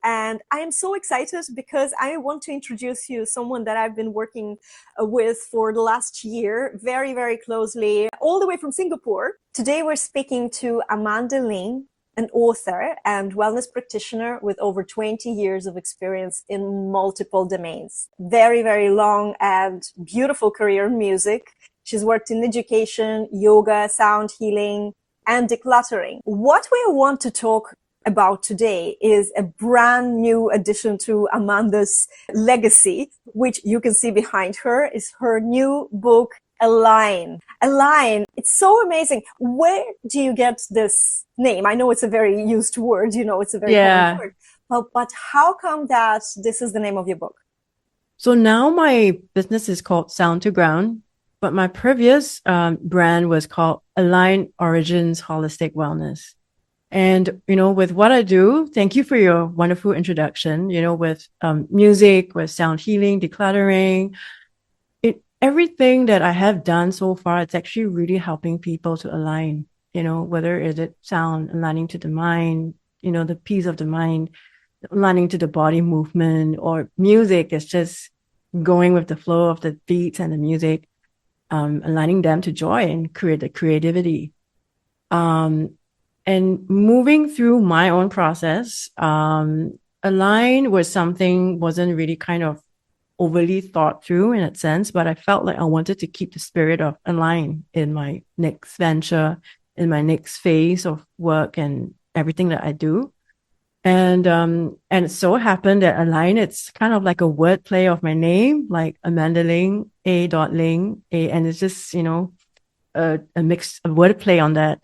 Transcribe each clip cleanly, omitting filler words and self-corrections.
And I am so excited because I want to introduce you someone that I've been working with for the last year, very, very closely, all the way from Singapore. Today, we're speaking to Amanda Ling, an author and wellness practitioner with over 20 years of experience in multiple domains. Very, very long and beautiful career in music. She's worked in education, yoga, sound healing, and decluttering. What we want to talk about today is a brand new addition to Amanda's legacy, which you can see behind her, is her new book, Align. Align. It's so amazing. Where do you get this name? I know it's a very used word, it's a very common word. But how come that this is the name of your book? So now my business is called Sound to Ground, but my previous brand was called Align Origins Holistic Wellness. And, with what I do, thank you for your wonderful introduction, with music, with sound healing, decluttering, everything that I have done so far, it's actually really helping people to align, whether it's sound, aligning to the mind, the peace of the mind, aligning to the body movement, or music is just going with the flow of the beats and the music, aligning them to joy and create the creativity. And moving through my own process, Align wasn't really kind of overly thought through in a sense, but I felt like I wanted to keep the spirit of Align in my next venture, in my next phase of work and everything that I do. And it so happened that Align, it's kind of like a word play of my name, like Amanda Ling, Ling, and it's just, a mix of word play on that.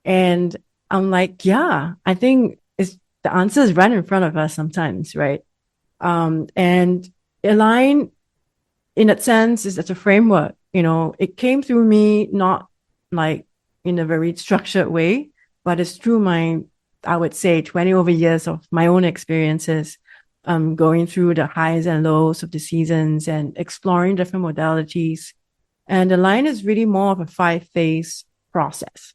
And I'm like, yeah, I think the answer is right in front of us sometimes, right? And Align, in that sense, it's a framework. It came through me not like in a very structured way, but it's through I would say 20 over years of my own experiences, going through the highs and lows of the seasons and exploring different modalities. And Align is really more of a 5-phase process.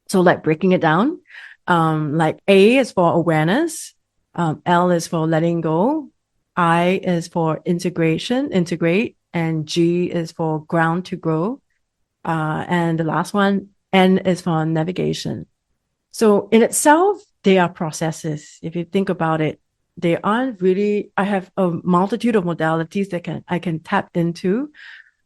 So like breaking it down, like A is for awareness, L is for letting go, I is for integrate, and G is for ground to grow. And the last one, N is for navigation. So in itself, they are processes. If you think about it, they aren't really, I have a multitude of modalities that I can tap into.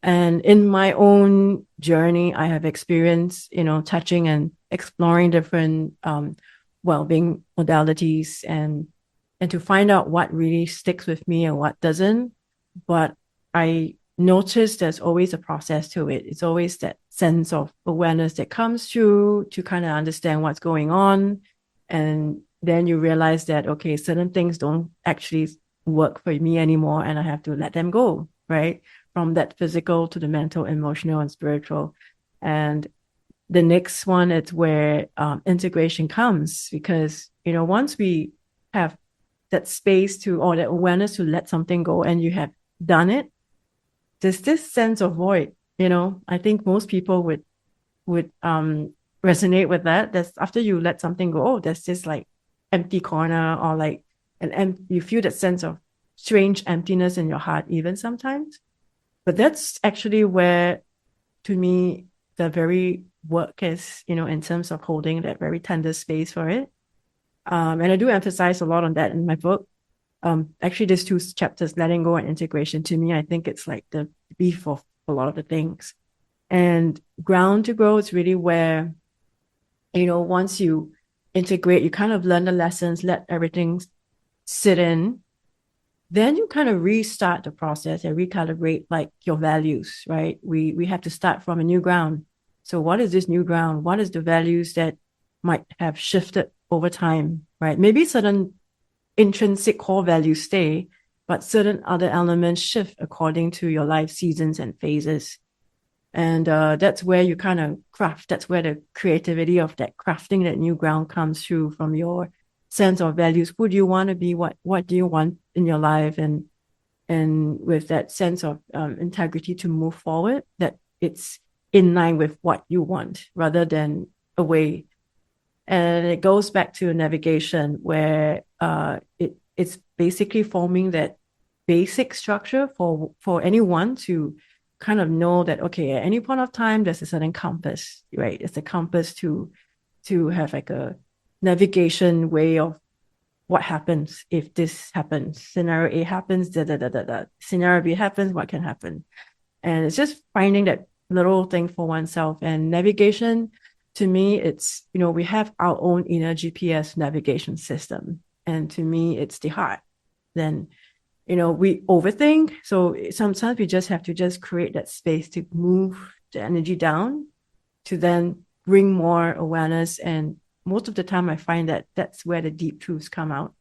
And in my own journey, I have experienced, touching and exploring different wellbeing modalities and to find out what really sticks with me and what doesn't. But I notice there's always a process to it. It's always that sense of awareness that comes through to kind of understand what's going on. And then you realize that, okay, certain things don't actually work for me anymore and I have to let them go, right? From that physical to the mental, emotional, and spiritual. And the next one is where integration comes because, once we have that space or that awareness to let something go and you have done it, there's this sense of void. I think most people would resonate with that. That's after you let something go, there's this like empty corner or like you feel that sense of strange emptiness in your heart even sometimes. But that's actually where, to me, the very work is, in terms of holding that very tender space for it. And I do emphasize a lot on that in my book. Actually, there's 2 chapters, letting go and integration. To me, I think it's like the beef of a lot of the things. And ground to grow is really where, once you integrate, you kind of learn the lessons, let everything sit in. Then you kind of restart the process and recalibrate like your values, right? We have to start from a new ground. So what is this new ground? What is the values that might have shifted over time, right? Maybe certain intrinsic core values stay, but certain other elements shift according to your life seasons and phases. And that's where you kind of craft. That's where the creativity of that crafting that new ground comes through from your sense of values. Who do you want to be? What do you want in your life? And with that sense of integrity to move forward, that it's in line with what you want rather than away. And it goes back to navigation, where it's basically forming that basic structure for anyone to kind of know that, okay, at any point of time, there's a certain compass, right? It's a compass to have like a navigation way of what happens if this happens. Scenario A happens, da da da da da. Scenario B happens, what can happen? And it's just finding that little thing for oneself. And navigation, to me, it's, we have our own inner GPS navigation system. And to me, it's the heart. Then, we overthink. So sometimes we just have to just create that space to move the energy down to then bring more awareness. And most of the time, I find that that's where the deep truths come out.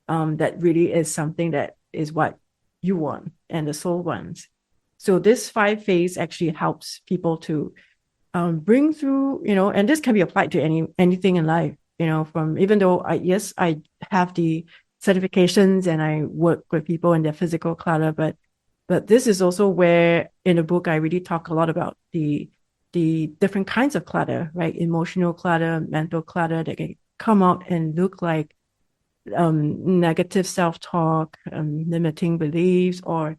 That really is something that is what you want and the soul wants. So this 5 phase actually helps people to bring through, and this can be applied to anything in life, from, even though I have the certifications and I work with people in their physical clutter, but this is also where in the book I really talk a lot about the different kinds of clutter, right? Emotional clutter, mental clutter that can come out and look like negative self-talk, limiting beliefs, or,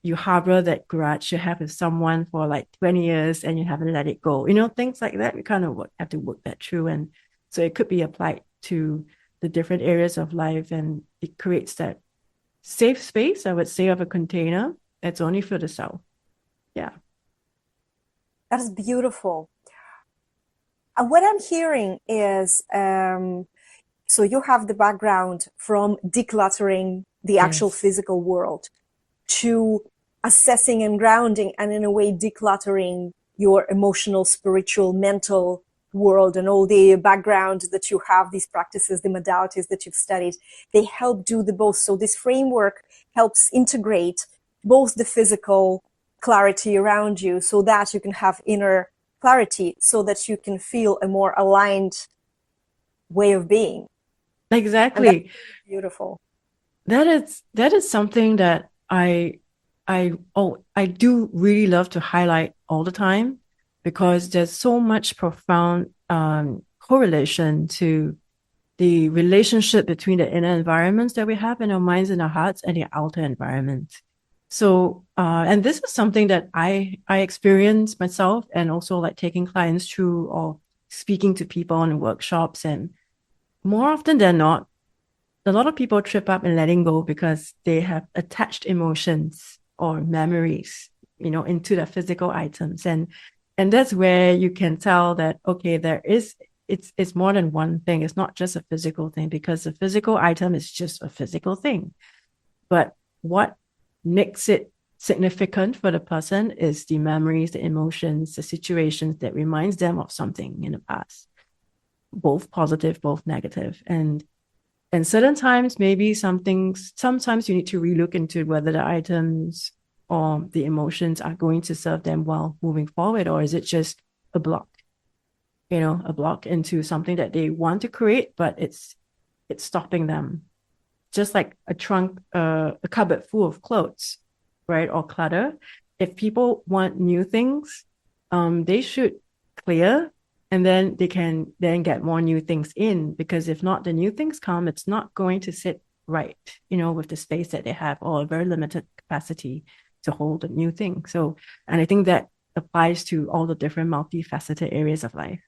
you harbor that grudge you have with someone for like 20 years and you haven't let it go, things like that. We kind of have to work that through. And so it could be applied to the different areas of life, and it creates that safe space, I would say, of a container that's only for the self. Yeah. That is beautiful. What I'm hearing is, so you have the background from decluttering the actual physical world to assessing and grounding, and in a way decluttering your emotional, spiritual, mental world, and all the background that you have, these practices, the modalities that you've studied, they help do the both. So this framework helps integrate both the physical clarity around you so that you can have inner clarity, so that you can feel a more aligned way of being. Exactly. Beautiful. That is something that I do really love to highlight all the time, because there's so much profound correlation to the relationship between the inner environments that we have in our minds and our hearts and the outer environment. So, and this is something that I experience myself, and also like taking clients through or speaking to people in workshops. And more often than not, a lot of people trip up in letting go because they have attached emotions or memories, into the physical items. And that's where you can tell that, okay, it's more than one thing. It's not just a physical thing, because the physical item is just a physical thing. But what makes it significant for the person is the memories, the emotions, the situations that reminds them of something in the past, both positive, both negative. And certain times, maybe sometimes you need to relook into whether the items or the emotions are going to serve them well moving forward, or is it just a block, a block into something that they want to create, but it's stopping them. Just like a trunk, a cupboard full of clothes, right? Or clutter. If people want new things, they should clear, and then they can then get more new things in, because if not, the new things come, it's not going to sit right, with the space that they have, or a very limited capacity to hold a new thing. So, and I think that applies to all the different multifaceted areas of life.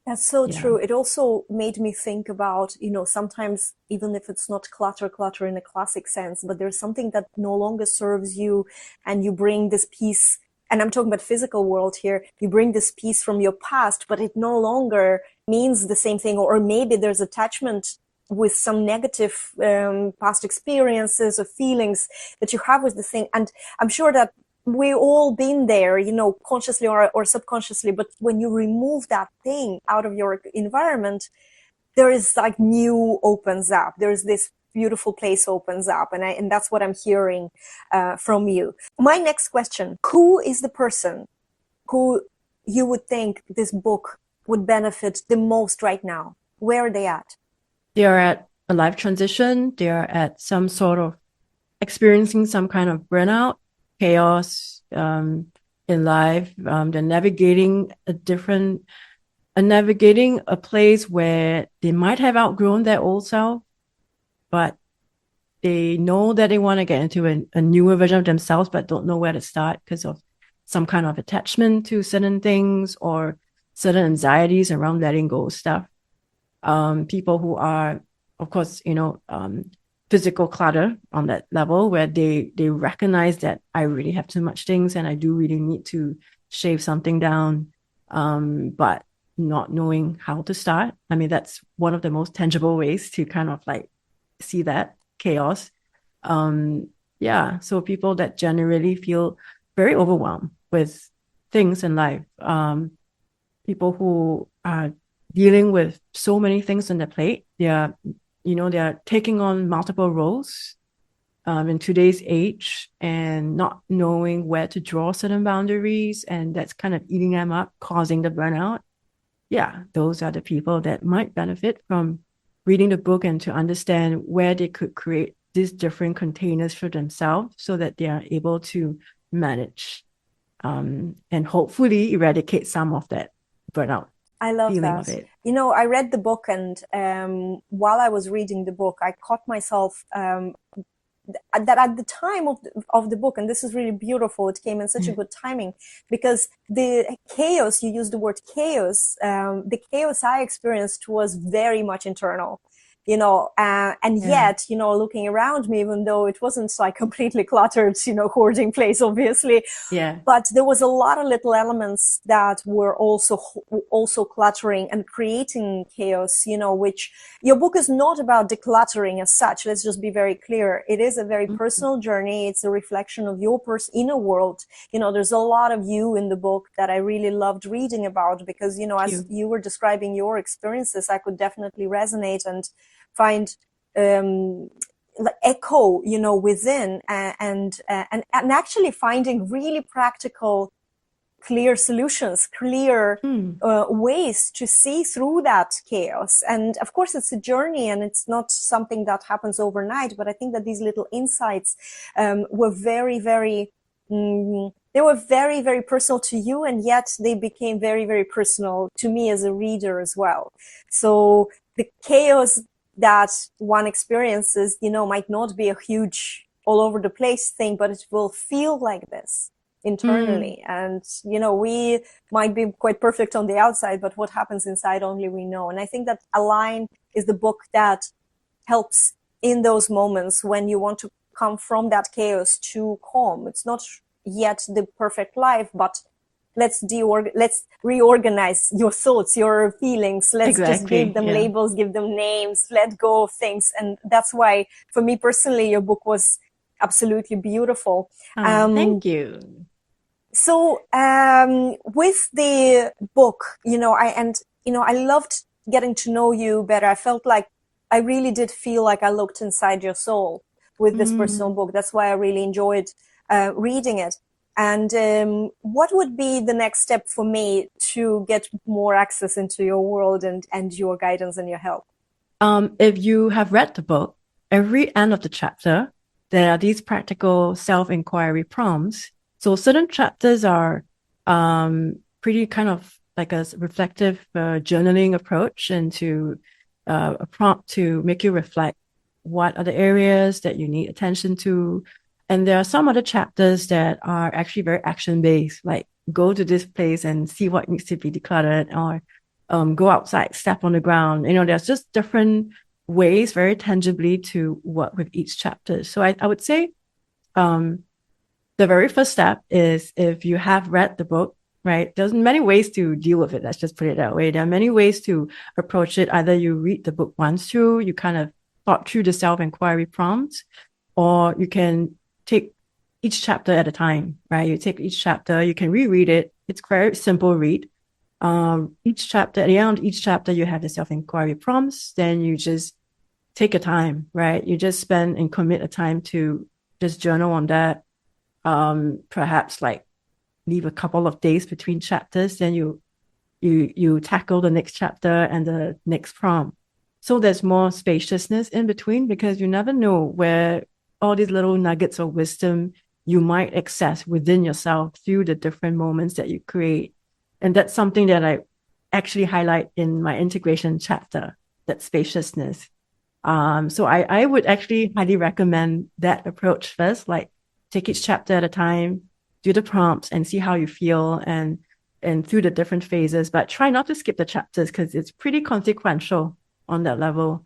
That's so true. It also made me think about, sometimes even if it's not clutter in a classic sense, but there's something that no longer serves you, and you bring this piece, and I'm talking about physical world here, you bring this piece from your past, but it no longer means the same thing, or maybe there's attachment with some negative past experiences or feelings that you have with the thing. And I'm sure that we all been there, consciously or subconsciously, but when you remove that thing out of your environment, there is like new opens up. There's this beautiful place opens up. And that's what I'm hearing from you. My next question, who is the person who you would think this book would benefit the most right now? Where are they at? They are at a life transition. They are at some sort of experiencing some kind of burnout, chaos in life. They're navigating a different navigating a place where they might have outgrown their old self, but they know that they want to get into a newer version of themselves, but don't know where to start because of some kind of attachment to certain things or certain anxieties around letting go of stuff. People who are, of course, physical clutter on that level where they recognize that I really have too much things and I do really need to shave something down, but not knowing how to start. I mean, that's one of the most tangible ways to kind of like see that chaos. So people that generally feel very overwhelmed with things in life, people who are dealing with so many things on their plate, they're taking on multiple roles in today's age and not knowing where to draw certain boundaries, and that's kind of eating them up, causing the burnout. Yeah, those are the people that might benefit from reading the book and to understand where they could create these different containers for themselves so that they are able to manage and hopefully eradicate some of that burnout. I love Feeling that. of it. I read the book, and while I was reading the book, I caught myself that at the time of the book, and this is really beautiful, it came in such a good timing, because the chaos, you used the word chaos, the chaos I experienced was very much internal. And yet, looking around me, even though it wasn't like completely cluttered, hoarding place, obviously, Yeah. but there was a lot of little elements that were also cluttering and creating chaos, which your book is not about decluttering as such. Let's just be very clear. It is a very personal journey. It's a reflection of your inner world. There's a lot of you in the book that I really loved reading about, because, as you were describing your experiences, I could definitely resonate and find echo, within, and actually finding really practical, clear solutions, clear ways to see through that chaos. And of course, it's a journey, and it's not something that happens overnight. But I think that these little insights were very, very they were very, very personal to you, and yet they became very, very personal to me as a reader as well. So the chaos that one experiences, might not be a huge all over the place thing, but it will feel like this internally. And, we might be quite perfect on the outside, but what happens inside only we know. And I think that Align is the book that helps in those moments when you want to come from that chaos to calm. It's not yet the perfect life, but let's reorganize your thoughts, your feelings. Let's just give them labels, give them names, let go of things. And that's why, for me personally, your book was absolutely beautiful. Thank you. So, with the book, I loved getting to know you better. I felt like I really did feel like I looked inside your soul with this personal book. That's why I really enjoyed reading it. And what would be the next step for me to get more access into your world and your guidance and your help? If you have read the book, every end of the chapter, there are these practical self-inquiry prompts. So certain chapters are pretty kind of like a reflective journaling approach, and to a prompt to make you reflect what are the areas that you need attention to. And there are some other chapters that are actually very action-based, like go to this place and see what needs to be decluttered, or go outside, step on the ground. There's just different ways very tangibly to work with each chapter. So I would say the very first step is, if you have read the book, right? There's many ways to deal with it. Let's just put it that way. There are many ways to approach it. Either you read the book once through, you kind of thought through the self-inquiry prompts, or you can take each chapter at a time, right? You take each chapter, you can reread it. It's very simple read. Each chapter, at the end of each chapter, you have the self-inquiry prompts. Then you just take a time, right? You just spend and commit a time to just journal on that. Perhaps like leave a couple of days between chapters. Then you tackle the next chapter and the next prompt. So there's more spaciousness in between, because you never know where all these little nuggets of wisdom you might access within yourself through the different moments that you create. And that's something that I actually highlight in my integration chapter, that spaciousness. So I would actually highly recommend that approach first, like take each chapter at a time, do the prompts and see how you feel and through the different phases, but try not to skip the chapters because it's pretty consequential on that level.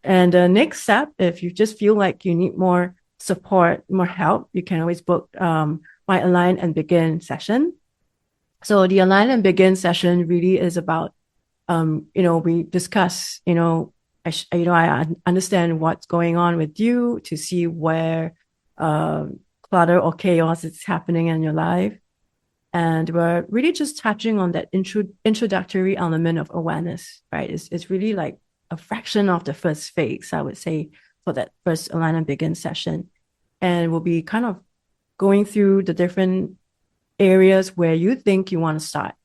And the next step, if you just feel like you need more support, more help, you can always book my Align and Begin session. So the Align and Begin session really is about, we discuss, I understand what's going on with you to see where clutter or chaos is happening in your life. And we're really just touching on that introductory element of awareness, right? It's really like a fraction of the first phase, I would say, for that first Align and Begin session. And we'll be kind of going through the different areas where you think you want to start.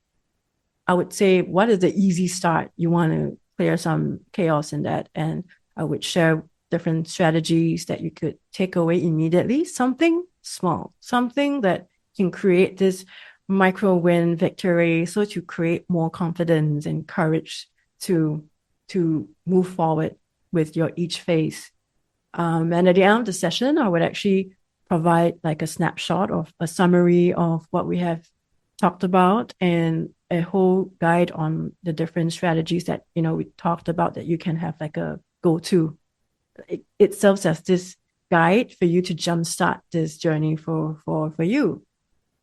I would say, what is the easy start? You want to clear some chaos in that. And I would share different strategies that you could take away immediately, something small, something that can create this micro win victory, so to create more confidence and courage to move forward with your each phase. And at the end of the session, I would actually provide like a snapshot of a summary of what we have talked about and a whole guide on the different strategies that we talked about that you can have like a go-to. It serves as this guide for you to jumpstart this journey for you.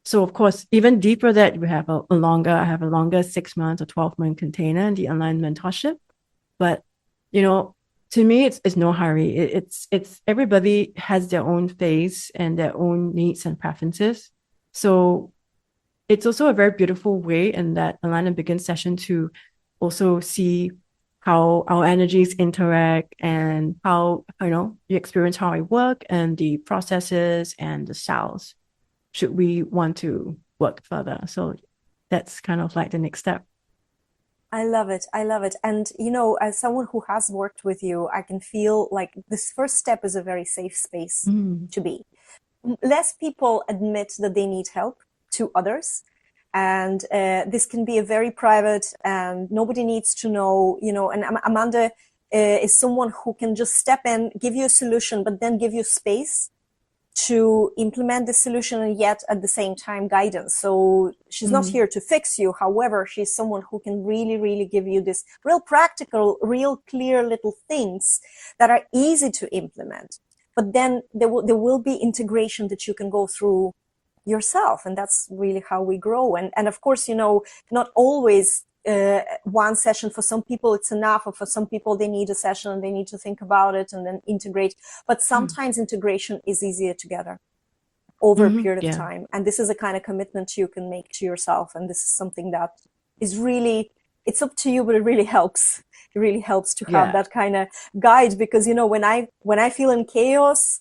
So of course, even deeper that we have I have a longer 6 months or 12-month container in the online mentorship. But, to me, it's no hurry. It's everybody has their own phase and their own needs and preferences. So it's also a very beautiful way in that Align and Begin session to also see how our energies interact and how, you experience how I work and the processes and the styles should we want to work further. So that's kind of like the next step. I love it. I love it. And, as someone who has worked with you, I can feel like this first step is a very safe space to be. Less people admit that they need help to others. And this can be a very private and nobody needs to know, and Amanda is someone who can just step in, give you a solution, but then give you space to implement the solution and yet at the same time guidance. So she's not here to fix you. However, she's someone who can really, really give you this real practical, real clear little things that are easy to implement. But then there will be integration that you can go through yourself. And that's really how we grow. And of course, not always one session. For some people it's enough, or for some people they need a session and they need to think about it and then integrate. But sometimes integration is easier together over a period of time. And this is a kind of commitment you can make to yourself. And this is something that is really, it's up to you, but it really helps. It really helps to have that kind of guide, because when I feel in chaos,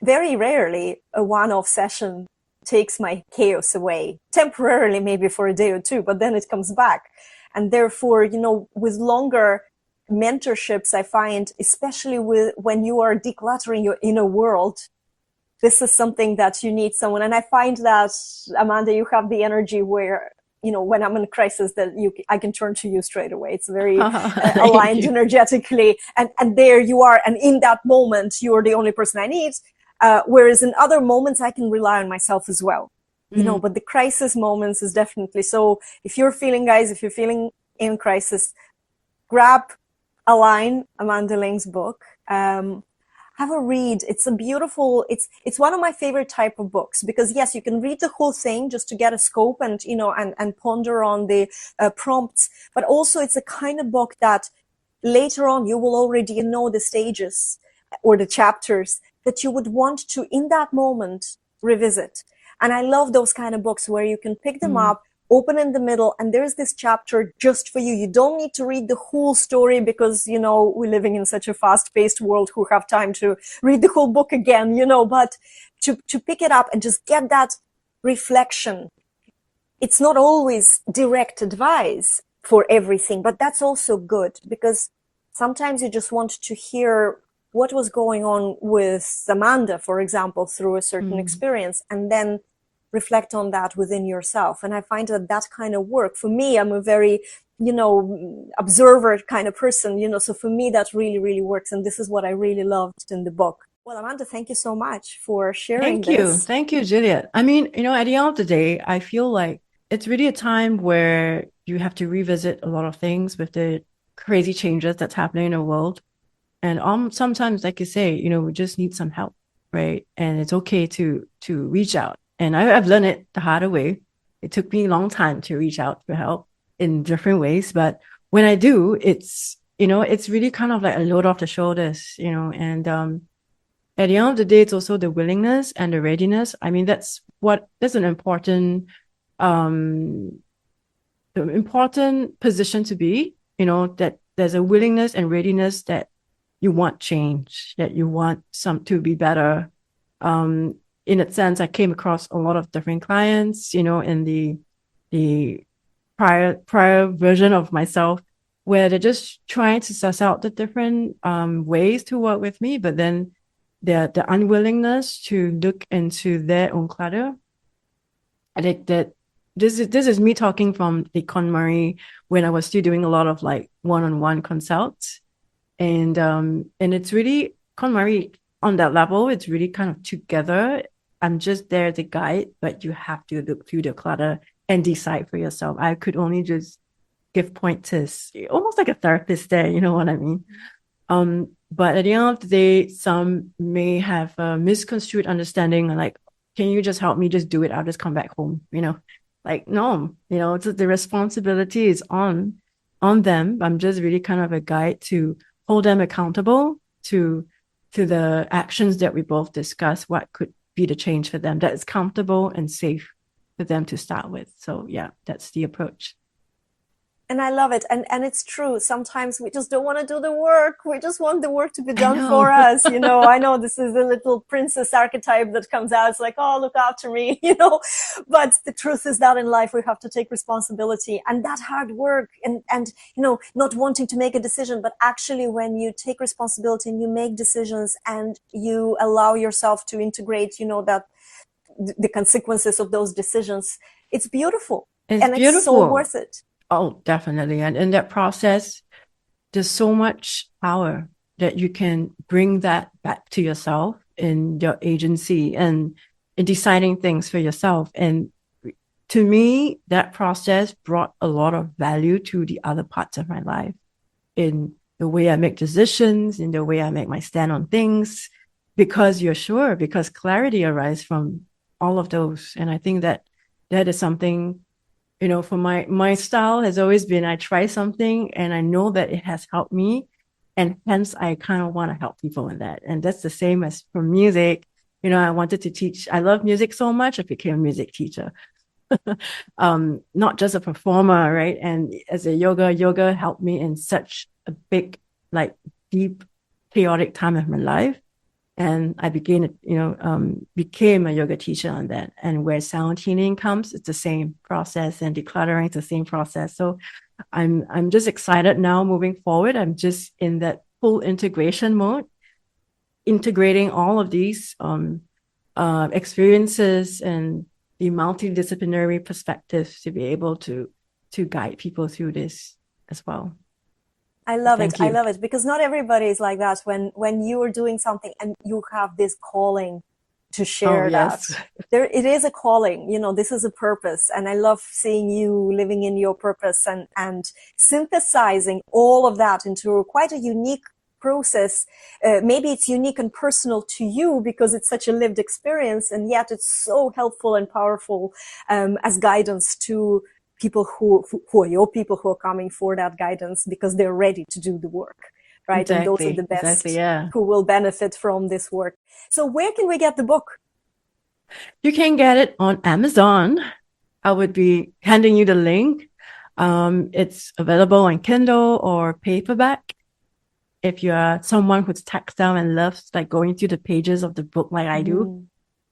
very rarely a one-off session takes my chaos away, temporarily, maybe for a day or two, but then it comes back. And therefore, with longer mentorships, I find, especially when you are decluttering your inner world, this is something that you need someone. And I find that, Amanda, you have the energy where, when I'm in a crisis, that I can turn to you straight away. It's very aligned energetically. And there you are. And in that moment, you're the only person I need. Whereas in other moments, I can rely on myself as well, but the crisis moments is definitely. So if you're feeling in crisis, grab Align, Amanda Ling's book, have a read. It's a beautiful, it's one of my favorite type of books, because yes, you can read the whole thing just to get a scope and, and ponder on the prompts, but also it's a kind of book that later on you will already know the stages or the chapters that you would want to, in that moment, revisit. And I love those kind of books where you can pick them up, open in the middle, and there's this chapter just for you. You don't need to read the whole story because, we're living in such a fast-paced world who have time to read the whole book again, but to pick it up and just get that reflection. It's not always direct advice for everything, but that's also good, because sometimes you just want to hear what was going on with Amanda, for example, through a certain experience, and then reflect on that within yourself. And I find that kind of work, for me, I'm a very observer kind of person, so for me that really, really works. And this is what I really loved in the book. Well, Amanda, thank you so much for sharing this. Thank you, Juliette. I mean, at the end of the day, I feel like it's really a time where you have to revisit a lot of things with the crazy changes that's happening in the world. And sometimes, like you say, we just need some help, right? And it's okay to reach out. And I've learned it the harder way. It took me a long time to reach out for help in different ways, but when I do, it's really kind of like a load off the shoulders, and at the end of the day, it's also the willingness and the readiness. I mean, that's an important position to be, that there's a willingness and readiness that you want change, that you want some to be better. In a sense, I came across a lot of different clients, in the prior version of myself, where they're just trying to suss out the different ways to work with me, but then the unwillingness to look into their own clutter. I think that this is me talking from the KonMari when I was still doing a lot of like one-on-one consults. And it's really KonMari on that level. It's really kind of together. I'm just there to guide, but you have to look through the clutter and decide for yourself. I could only just give pointers, almost like a therapist there. You know what I mean? But at the end of the day, some may have a misconstrued understanding, like, can you just help me just do it? I'll just come back home, like, no, it's the responsibility is on them. I'm just really kind of a guide to hold them accountable to the actions that we both discuss, what could be the change for them that is comfortable and safe for them to start with. So yeah, that's the approach. And I love it. And it's true. Sometimes we just don't want to do the work. We just want the work to be done for us. I know this is a little princess archetype that comes out. It's like, oh, look after me, but the truth is that in life, we have to take responsibility, and that hard work and, not wanting to make a decision, but actually when you take responsibility and you make decisions and you allow yourself to integrate, that the consequences of those decisions, it's beautiful. It's so worth it. Oh, definitely. And in that process, there's so much power that you can bring that back to yourself in your agency and in deciding things for yourself. And to me, that process brought a lot of value to the other parts of my life, in the way I make decisions, in the way I make my stand on things, because clarity arises from all of those. And I think that is something, for my style has always been, I try something and I know that it has helped me, and hence I kind of want to help people in that. And that's the same as for music. I wanted to teach. I love music so much, I became a music teacher. Not just a performer, right? And as a yoga helped me in such a big, like, deep, chaotic time of my life. And I became a yoga teacher on that. And where sound healing comes, it's the same process, and decluttering, it's the same process. So I'm just excited now moving forward. I'm just in that full integration mode, integrating all of these experiences and the multidisciplinary perspectives to be able to guide people through this as well. I love it. I love it, because not everybody is like that. When you are doing something and you have this calling to share that, it is a calling. This is a purpose, and I love seeing you living in your purpose and synthesizing all of that into quite a unique process. Maybe it's unique and personal to you because it's such a lived experience, and yet it's so helpful and powerful as guidance to people who are your people, who are coming for that guidance because they're ready to do the work, right? Exactly, and those are the best who will benefit from this work. So where can we get the book? You can get it on Amazon. I would be handing you the link. It's available on Kindle or paperback. If you are someone who's tactile and loves like going through the pages of the book like I do.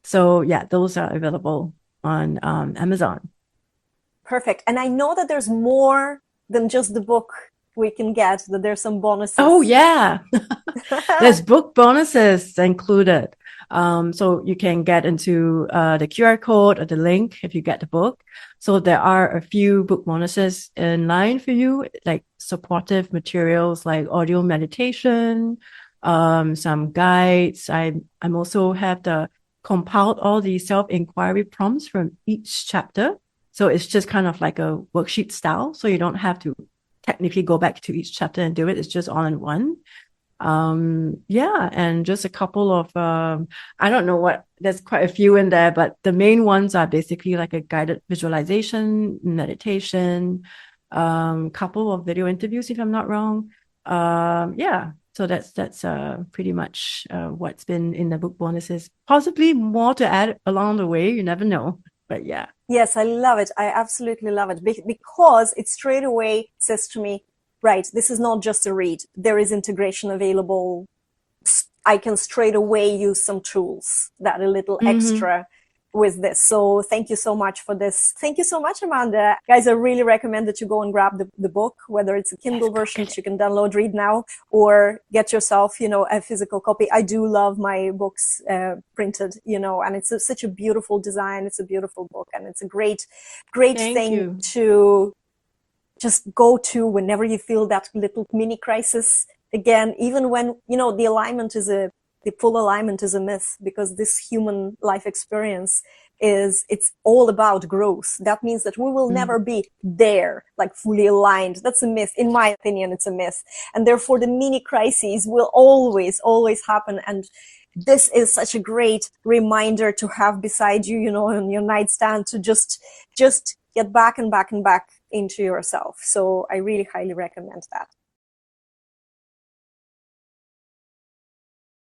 So yeah, those are available on Amazon. Perfect. And I know that there's more than just the book we can get, that there's some bonuses. Oh, yeah. There's book bonuses included. So you can get into the QR code or the link if you get the book. So there are a few book bonuses in line for you, like supportive materials like audio meditation, some guides. I'm also have the compiled all the self-inquiry prompts from each chapter. So it's just kind of like a worksheet style. So you don't have to technically go back to each chapter and do it. It's just all in one. Yeah, and just a couple of I don't know what, there's quite a few in there, but the main ones are basically like a guided visualization, meditation, couple of video interviews if I'm not wrong. Yeah, so that's pretty much what's been in the book bonuses. Possibly more to add along the way, you never know. But yeah. Yes, I love it. I absolutely love it because it straight away says to me, right, this is not just a read. There is integration available. I can straight away use some tools that are a little extra with this. So thank you so much for this. Thank you so much, Amanda. Guys, I really recommend that you go and grab the book, whether it's a Kindle version that you can download, read now, or get yourself, a physical copy. I do love my books printed, and it's such a beautiful design. It's a beautiful book, and it's a great thing to just go to whenever you feel that little mini crisis again, even when, the full alignment is a myth, because this human life experience it's all about growth. That means that we will never be there, like fully aligned. That's a myth. In my opinion, it's a myth. And therefore the mini crises will always happen. And this is such a great reminder to have beside you, on your nightstand, to just get back and back and back into yourself. So I really highly recommend that.